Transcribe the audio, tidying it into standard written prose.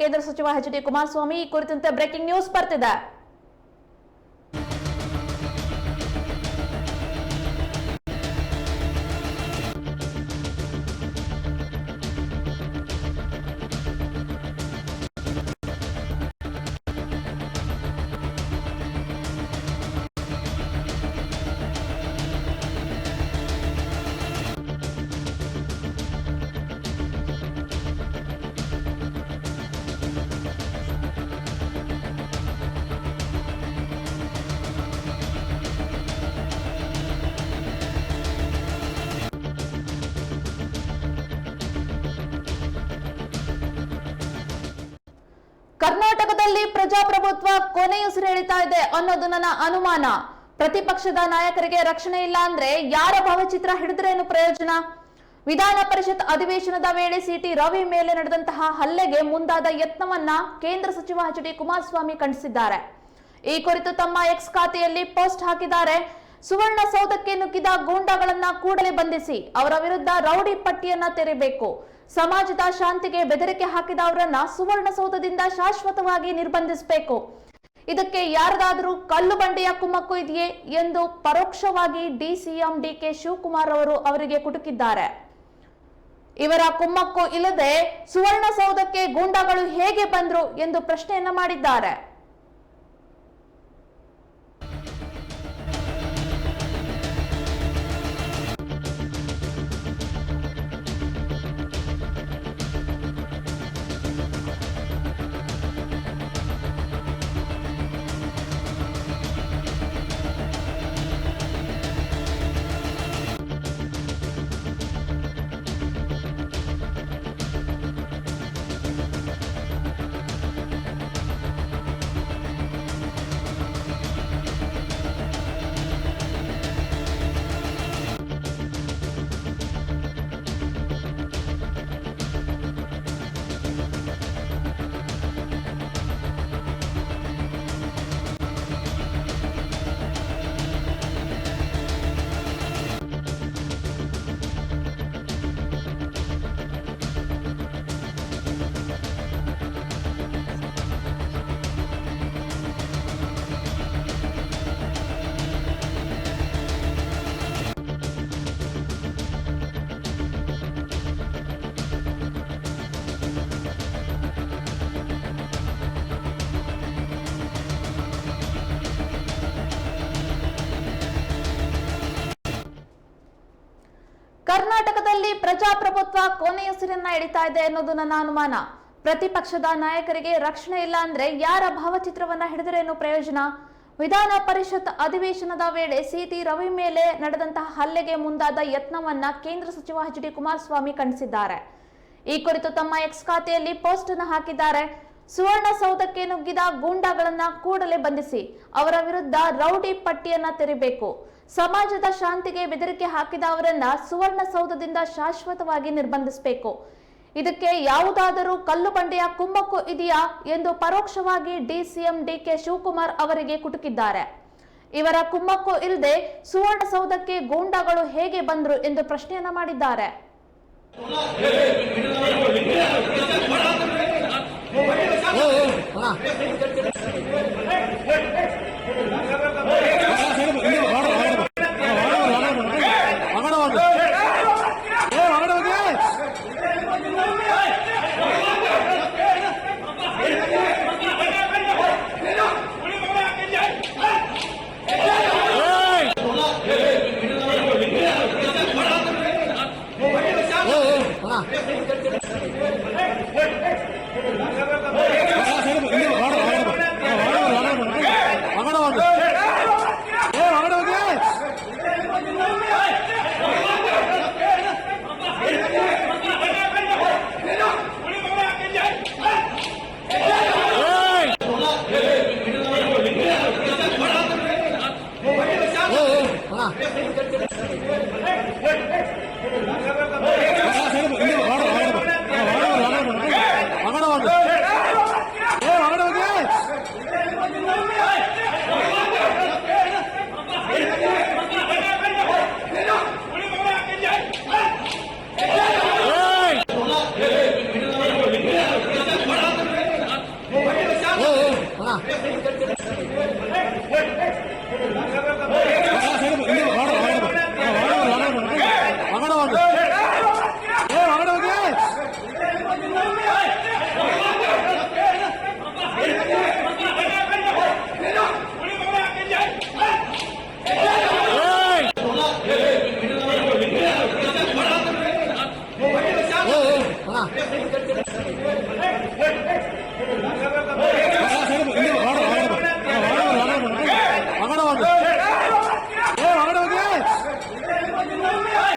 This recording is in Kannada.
ಕೇಂದ್ರ ಸಚಿವ ಎಚ್ ಡಿ ಕುಮಾರಸ್ವಾಮಿ ಈ ಕುರಿತಂತೆ ಬ್ರೇಕಿಂಗ್ ನ್ಯೂಸ್ ಬರ್ತಿದೆ. ಕರ್ನಾಟಕದಲ್ಲಿ ಪ್ರಜಾಪ್ರಭುತ್ವ ಕೊನೆಯುಸಿರೆಳಿತಾ ಇದೆ ಅನ್ನೋದು ನನ್ನ ಅನುಮಾನ. ಪ್ರತಿಪಕ್ಷದ ನಾಯಕರಿಗೆ ರಕ್ಷಣೆ ಇಲ್ಲ ಅಂದ್ರೆ ಯಾರ ಭಾವಚಿತ್ರ ಹಿಡಿದ್ರೇನು ಪ್ರಯೋಜನ? ವಿಧಾನ ಪರಿಷತ್ ಅಧಿವೇಶನದ ವೇಳೆ ಸಿಟಿ ರವಿ ಮೇಲೆ ನಡೆದಂತಹ ಹಲ್ಲೆಗೆ ಮುಂದಾದ ಯತ್ನವನ್ನ ಕೇಂದ್ರ ಸಚಿವ ಎಚ್ ಡಿ ಕುಮಾರಸ್ವಾಮಿ ಖಂಡಿಸಿದ್ದಾರೆ. ಈ ಕುರಿತು ತಮ್ಮ ಎಕ್ಸ್ ಖಾತೆಯಲ್ಲಿ ಪೋಸ್ಟ್ ಹಾಕಿದ್ದಾರೆ. ಸುವರ್ಣಸೌಧಕ್ಕೆ ನುಗ್ಗಿದ ಗೂಂಡಾಗಳನ್ನ ಕೂಡಲೇ ಬಂಧಿಸಿ ಅವರ ವಿರುದ್ಧ ರೌಡಿ ಪಟ್ಟಿಯನ್ನ ತೆರೆಯಬೇಕು. ಸಮಾಜದ ಶಾಂತಿಗೆ ಬೆದರಿಕೆ ಹಾಕಿದವರನ್ನ ಸುವರ್ಣಸೌಧದಿಂದ ಶಾಶ್ವತವಾಗಿ ನಿರ್ಬಂಧಿಸಬೇಕು. ಇದಕ್ಕೆ ಯಾರದಾದರೂ ಕಲ್ಲು ಬಂಡೆಯ ಕುಮ್ಮಕ್ಕು ಇದೆಯೇ ಎಂದು ಪರೋಕ್ಷವಾಗಿ ಡಿಸಿಎಂ ಡಿಕೆ ಶಿವಕುಮಾರ್ ಅವರು ಅವರಿಗೆ ಕುಟುಕಿದ್ದಾರೆ. ಇವರ ಕುಮ್ಮಕ್ಕು ಇಲ್ಲದೆ ಸುವರ್ಣಸೌಧಕ್ಕೆ ಗೂಂಡಾಗಳು ಹೇಗೆ ಬಂದ್ರು ಎಂದು ಪ್ರಶ್ನೆಯನ್ನ ಮಾಡಿದ್ದಾರೆ. ಕರ್ನಾಟಕದಲ್ಲಿ ಪ್ರಜಾಪ್ರಭುತ್ವ ಕೊನೆಯುಸಿರನ್ನ ಎಳಿತಾ ಇದೆ ಅನ್ನೋದು ನನ್ನ ಅನುಮಾನ. ಪ್ರತಿಪಕ್ಷದ ನಾಯಕರಿಗೆ ರಕ್ಷಣೆ ಇಲ್ಲ ಅಂದ್ರೆ ಯಾರ ಭಾವಚಿತ್ರವನ್ನ ಹಿಡಿದರೇನು ಪ್ರಯೋಜನ? ವಿಧಾನ ಪರಿಷತ್ ಅಧಿವೇಶನದ ವೇಳೆ ಸಿಟಿ ರವಿ ಮೇಲೆ ನಡೆದಂತಹ ಹಲ್ಲೆಗೆ ಮುಂದಾದ ಯತ್ನವನ್ನ ಕೇಂದ್ರ ಸಚಿವ ಎಚ್ ಡಿ ಕುಮಾರಸ್ವಾಮಿ ಖಂಡಿಸಿದ್ದಾರೆ. ಈ ಕುರಿತು ತಮ್ಮ ಎಕ್ಸ್ ಖಾತೆಯಲ್ಲಿ ಪೋಸ್ಟ್ ಅನ್ನು ಹಾಕಿದ್ದಾರೆ. ಸುವರ್ಣಸೌಧಕ್ಕೆ ನುಗ್ಗಿದ ಗೂಂಡಾಗಳನ್ನ ಕೂಡಲೇ ಬಂಧಿಸಿ ಅವರ ವಿರುದ್ಧ ರೌಡಿ ಪಟ್ಟಿಯನ್ನ ತೆರೆಯಬೇಕು. ಸಮಾಜದ ಶಾಂತಿಗೆ ಬೆದರಿಕೆ ಹಾಕಿದವರನ್ನ ಸುವರ್ಣಸೌಧದಿಂದ ಶಾಶ್ವತವಾಗಿ ನಿರ್ಬಂಧಿಸಬೇಕು. ಇದಕ್ಕೆ ಯಾವುದಾದರೂ ಕಲ್ಲು ಬಂಡೆಯ ಕುಮ್ಮಕ್ಕು ಇದೆಯಾ ಎಂದು ಪರೋಕ್ಷವಾಗಿ ಡಿಸಿಎಂ ಡಿಕೆ ಶಿವಕುಮಾರ್ ಅವರಿಗೆ ಕುಟುಕಿದ್ದಾರೆ. ಇವರ ಕುಮ್ಮಕ್ಕು ಇಲ್ಲದೆ ಸುವರ್ಣಸೌಧಕ್ಕೆ ಗೂಂಡಾಗಳು ಹೇಗೆ ಬಂದ್ರು ಎಂದು ಪ್ರಶ್ನೆಯನ್ನ ಮಾಡಿದ್ದಾರೆ. ಹಾ